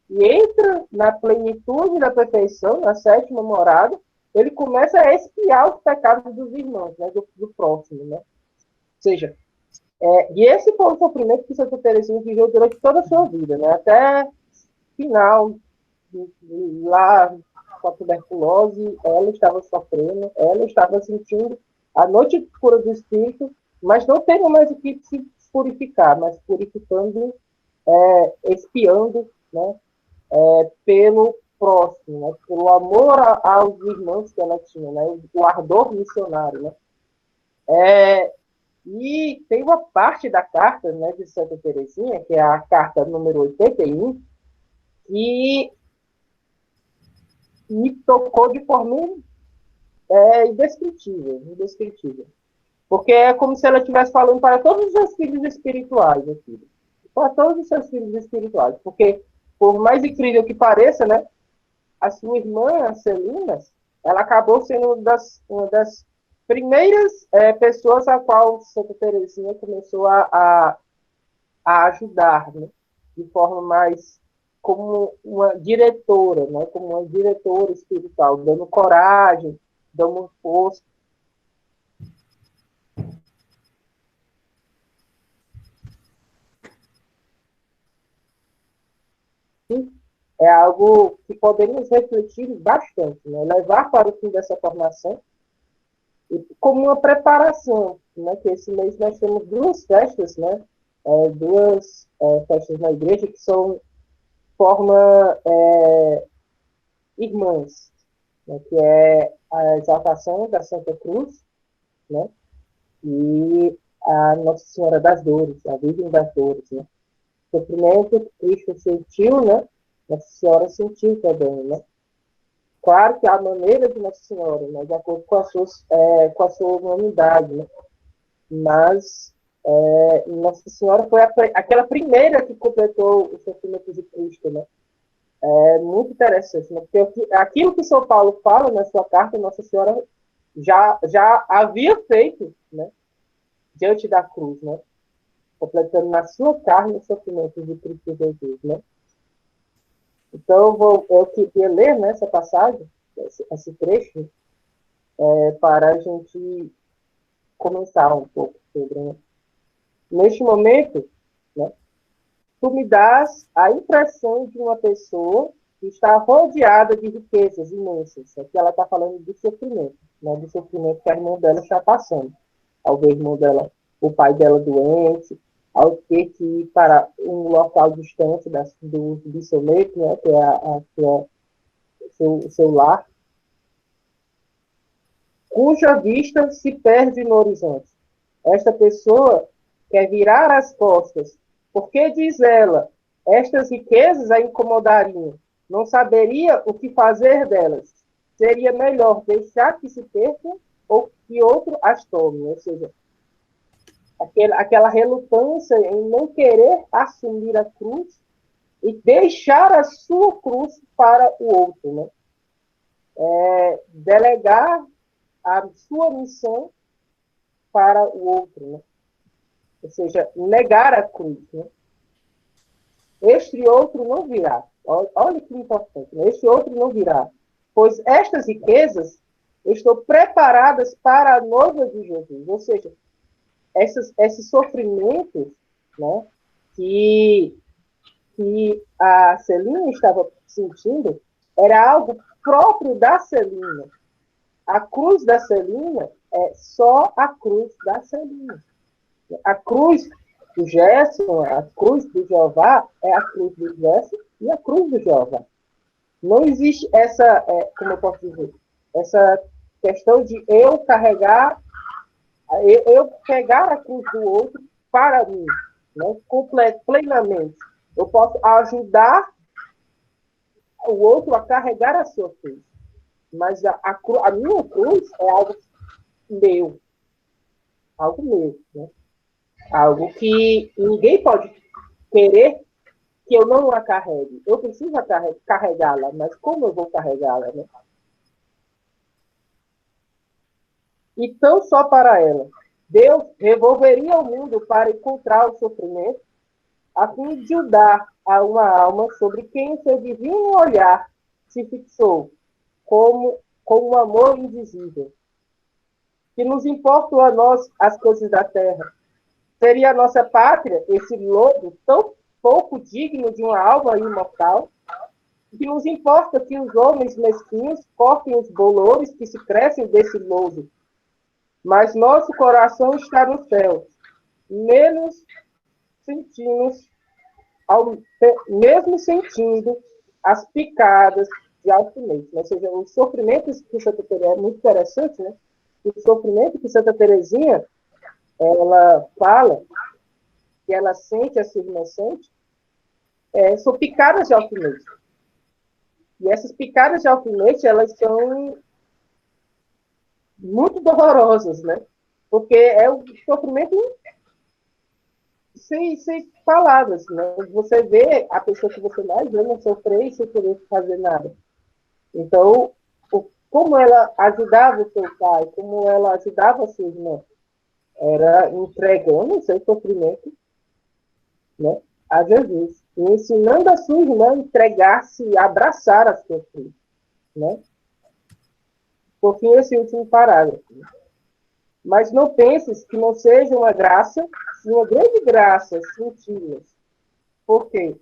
e entra na plenitude da perfeição, na sétima morada, ele começa a expiar os pecados dos irmãos, né, do próximo, né? Ou seja, e esse foi o sofrimento que Santa Teresinha viveu durante toda a sua vida, né? Até final, lá com a tuberculose, ela estava sofrendo, ela estava sentindo a noite escura do espírito, mas não tendo mais o que se purificar, mas purificando, expiando, né? Pelo próximo, né? Pelo amor aos irmãos que ela tinha, né? O ardor missionário, né? E tem uma parte da carta, né, de Santa Teresinha, que é a carta número 81, que me tocou de forma indescritível. Porque é como se ela estivesse falando para todos os seus filhos espirituais, aqui, para todos os seus filhos espirituais. Porque, por mais incrível que pareça, né, a sua irmã, a Celina, ela acabou sendo uma das primeiras pessoas a qual Santa Teresinha começou a ajudar, né? De forma mais como uma diretora, né? Como uma diretora espiritual, dando coragem, dando força. É algo que podemos refletir bastante, né? Levar para o fim dessa formação como uma preparação, né? Que esse mês nós temos duas festas, né? Duas festas na igreja que são forma irmãs, né? Que é a exaltação da Santa Cruz, né? E a Nossa Senhora das Dores, a Virgem das Dores, né? O sofrimento que Cristo sentiu, né? Nossa Senhora sentiu também, né? Claro que a maneira de Nossa Senhora, né? De acordo com com a sua humanidade, né? Mas Nossa Senhora foi aquela primeira que completou o sofrimento de Cristo, né? É muito interessante, né? Porque aquilo que São Paulo fala na sua carta, Nossa Senhora já havia feito, né? Diante da cruz, né? Completando na sua carne o sofrimento de Cristo Jesus, né? Então, eu queria ler, né, essa passagem, esse trecho, para a gente comentar um pouco sobre, né? Neste momento, né, tu me dás a impressão de uma pessoa que está rodeada de riquezas imensas. Aqui ela está falando do sofrimento, né, do sofrimento que a irmã dela está passando. Ao ver o pai dela doente, ao ter que ir para um local distante do seu leito, né, que é o seu lar, cuja vista se perde no horizonte. Esta pessoa quer virar as costas, porque, diz ela, estas riquezas a incomodariam, não saberia o que fazer delas. Seria melhor deixar que se percam ou que outro as tome. Ou seja, aquela relutância em não querer assumir a cruz e deixar a sua cruz para o outro, né? Delegar a sua missão para o outro, né? Ou seja, negar a cruz, né? Este outro não virá. Olha que importante, né? Este outro não virá, pois estas riquezas estão preparadas para a noiva de Jesus. Ou seja, esses sofrimentos, né, que a Celina estava sentindo era algo próprio da Celina. A cruz da Celina é só a cruz da Celina. A cruz do Gerson, a cruz do Jeová, é a cruz do Gerson e a cruz do Jeová. Não existe essa, como eu posso dizer, essa questão de eu carregar, eu pegar a cruz do outro para mim, né, plenamente. Eu posso ajudar o outro a carregar a sua cruz. Mas a minha cruz é algo meu. Algo meu, né? Algo que ninguém pode querer que eu não a carregue. Eu preciso carregá-la, mas como eu vou carregá-la, né? E tão só para ela. Deus revolveria o mundo para encontrar o sofrimento, a fim de o dar a uma alma sobre quem o seu divino olhar se fixou, como um amor indizível. Que nos importam a nós as coisas da terra. Seria a nossa pátria esse lodo tão pouco digno de uma alma imortal? Que nos importa que os homens mesquinhos cortem os bolores que se crescem desse lodo? Mas nosso coração está no céu. Menos sentimos, mesmo sentindo as picadas de alfinete. Ou seja, os sofrimentos que Santa Teresa, é muito interessante, né? O sofrimento que Santa Teresinha ela fala que ela sente, a sua irmã sente, são picadas de alfinete. E essas picadas de alfinete, elas são muito dolorosas, né? Porque é o sofrimento sem palavras, né? Você vê a pessoa que você mais ama sofrer sem poder fazer nada. Então, como ela ajudava o seu pai, como ela ajudava a sua irmã, era entregando o seu sofrimento, né, a Jesus, e ensinando a sua irmã a entregar-se, a abraçar a sua filha, né? Por fim, esse último parágrafo. Né? Mas não penses que não seja uma graça, uma grande graça, senti-las. Por quê?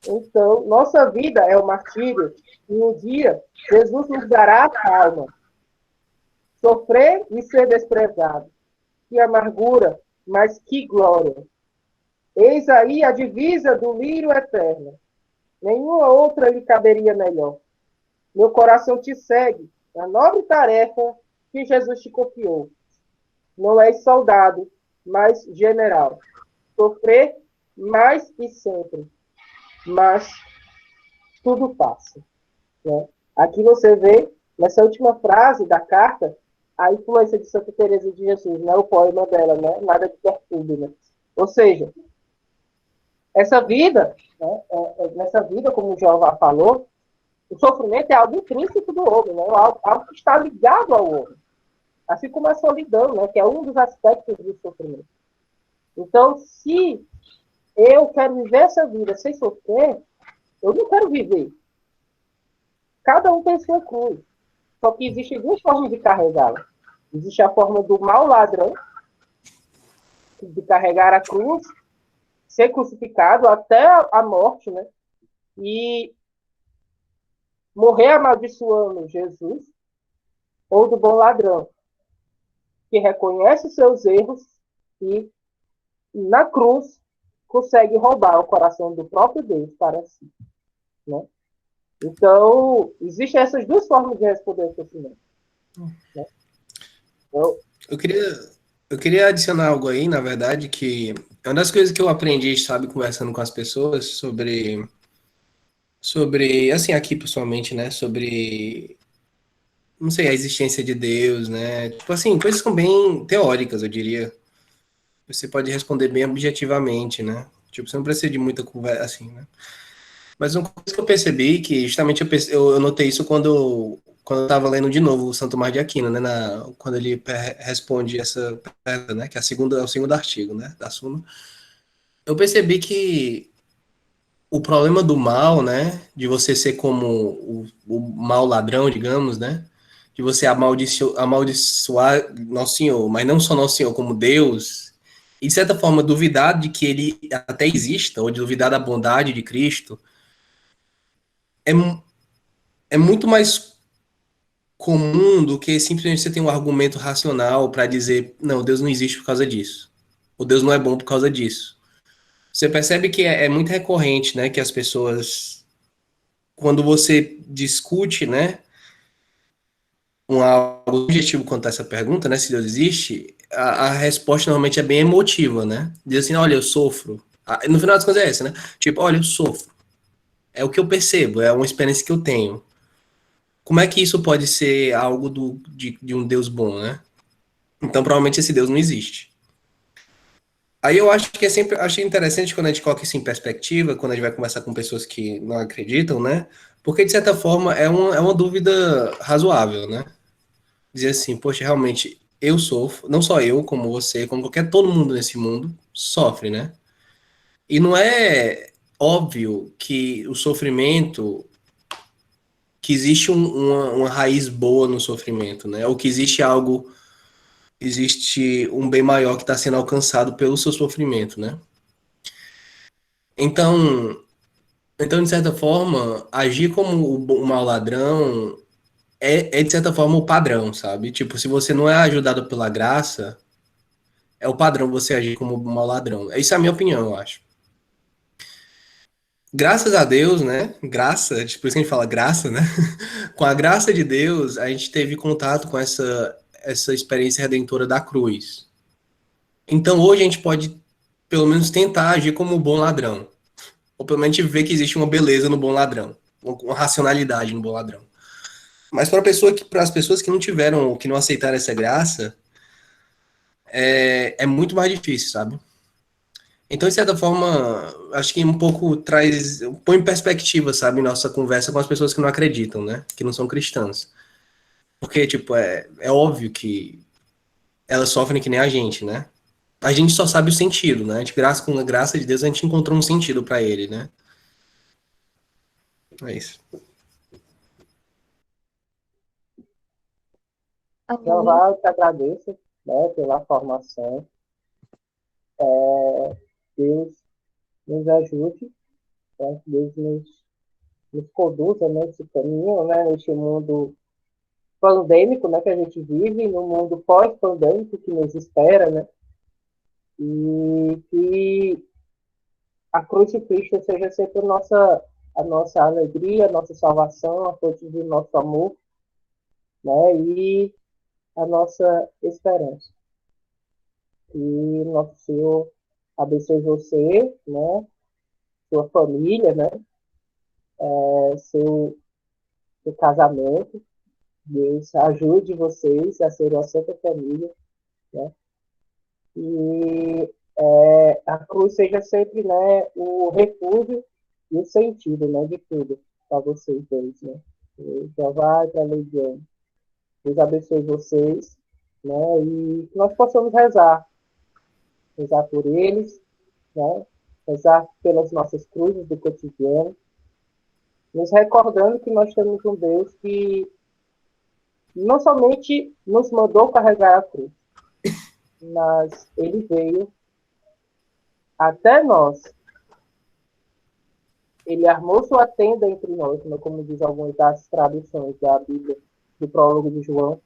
Então, nossa vida é o martírio, e um dia Jesus nos dará a calma. Sofrer e ser desprezado. Que amargura, mas que glória. Eis aí a divisa do lírio eterno. Nenhuma outra lhe caberia melhor. Meu coração te segue na nobre tarefa que Jesus te confiou. Não és soldado, mas general. Sofrer mais e sempre. Mas tudo passa. Né? Aqui você vê, nessa última frase da carta, a influência de Santa Teresa de Jesus, né? O poema dela, né? Nada de perturbe, né? Ou seja, essa vida, né? Nessa vida, como o Jeová falou, o sofrimento é algo intrínseco do homem, né? Algo que está ligado ao homem. Assim como a solidão, né? Que é um dos aspectos do sofrimento. Então, se eu quero viver essa vida sem sofrer, eu não quero viver. Cada um tem sua cruz. Só que existem duas formas de carregá-la. Existe a forma do mau ladrão, de carregar a cruz, ser crucificado até a morte, né? E morrer amaldiçoando Jesus, ou do bom ladrão, que reconhece seus erros e, na cruz, consegue roubar o coração do próprio Deus para si. Né? Então, existem essas duas formas de responder ao sofrimento. Né? Então, eu queria adicionar algo aí, na verdade, que é uma das coisas que eu aprendi, sabe, conversando com as pessoas sobre, assim, aqui pessoalmente, né, sobre, não sei, a existência de Deus, né, tipo assim, coisas que são bem teóricas, eu diria. Você pode responder bem objetivamente, né, tipo, você não precisa de muita conversa, assim, né. Mas uma coisa que eu percebi, que justamente eu notei isso quando eu estava lendo de novo o Santo Tomás de Aquino, né, quando ele responde essa pergunta, né, que é o segundo artigo, né, da Suma. Eu percebi que o problema do mal, né, de você ser como o mau ladrão, digamos, né, de você amaldiçoar Nosso Senhor, mas não só Nosso Senhor, como Deus, e de certa forma duvidar de que ele até exista, ou de duvidar da bondade de Cristo, é, é muito mais comum do que simplesmente você ter um argumento racional para dizer, não, Deus não existe por causa disso, ou Deus não é bom por causa disso. Você percebe que é muito recorrente, né, que as pessoas, quando você discute, né, algo objetivo quanto a essa pergunta, né, se Deus existe, a resposta normalmente é bem emotiva, né? Diz assim, olha, eu sofro. No final das contas é essa, né? Tipo, olha, eu sofro. É o que eu percebo, é uma experiência que eu tenho. Como é que isso pode ser algo de um Deus bom, né? Então, provavelmente esse Deus não existe. Aí eu acho que achei interessante quando a gente coloca isso em perspectiva, quando a gente vai conversar com pessoas que não acreditam, né? Porque, de certa forma, é uma dúvida razoável, né? Dizer assim, poxa, realmente eu sofro, não só eu, como você, como qualquer todo mundo nesse mundo sofre, né? E não é óbvio que o sofrimento, que existe uma raiz boa no sofrimento, né? Ou que existe um bem maior que está sendo alcançado pelo seu sofrimento, né? Então, de certa forma, agir como o mau ladrão de certa forma, o padrão, sabe? Tipo, se você não é ajudado pela graça, é o padrão você agir como um mau ladrão. Isso é a minha opinião, eu acho. Graças a Deus, né? Graça, tipo, por isso que a gente fala graça, né? Com a graça de Deus, a gente teve contato com essa experiência redentora da cruz. Então hoje a gente pode, pelo menos, tentar agir como um bom ladrão. Ou pelo menos ver que existe uma beleza no bom ladrão. Uma racionalidade no bom ladrão. Mas para as pessoas que não tiveram, que não aceitaram essa graça, é muito mais difícil, sabe? Então, de certa forma, acho que um pouco põe em perspectiva, sabe, nossa conversa com as pessoas que não acreditam, né? Que não são cristãs. Porque, tipo, é óbvio que elas sofrem que nem a gente, né? A gente só sabe o sentido, né? Com a graça de Deus, a gente encontrou um sentido para ele, né? É isso. Jeová, eu te agradeço, né, pela formação. Deus nos ajude, né, que Deus nos conduza nesse caminho, né, neste mundo pandêmico, né, que a gente vive, no mundo pós-pandêmico que nos espera, né, e que a cruz de Cristo seja sempre a nossa alegria, a nossa salvação, a fonte do nosso amor, né, e a nossa esperança. Que nosso Senhor abençoe você, né, sua família, né, seu casamento. Deus ajude vocês a serem uma santa família, né, e a cruz seja sempre, né, o refúgio e o sentido, né, de tudo para vocês dois, né. Já vai para a Legião. Deus abençoe vocês, né, e que nós possamos rezar por eles, né, rezar pelas nossas cruzes do cotidiano, nos recordando que nós temos um Deus que não somente nos mandou carregar a cruz, mas ele veio até nós. Ele armou sua tenda entre nós, né, como diz algumas das traduções da Bíblia, do prólogo de João,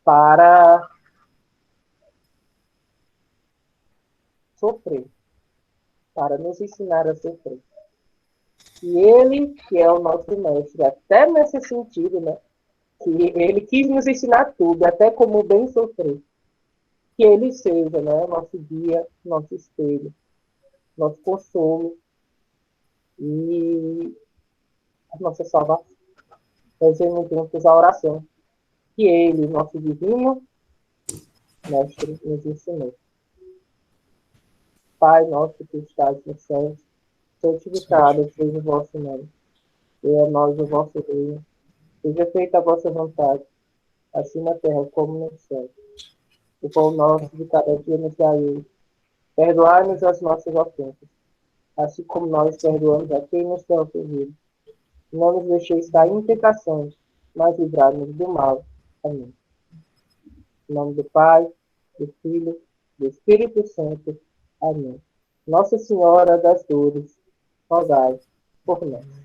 para sofrer, para nos ensinar a sofrer. E ele, que é o nosso mestre, até nesse sentido, né, que ele quis nos ensinar tudo, até como bem sofrer. Que ele seja, né, nosso guia, nosso espelho, nosso consolo. E a nossa salvação. Rezemos juntos a oração que Ele, nosso divino Mestre, nos ensinou. Pai nosso que estás no céu, santificado seja o vosso nome. Venha a nós o vosso reino. Seja feita a vossa vontade, assim na terra como no céu. O pão nosso de cada dia nos dai hoje. Perdoai-nos as nossas ofensas, assim como nós perdoamos a quem nos tem ofendido. Não nos deixeis cair em tentação, mas livrai-nos do mal. Amém. Em nome do Pai, do Filho, do Espírito Santo. Amém. Nossa Senhora das Dores, rogai por nós.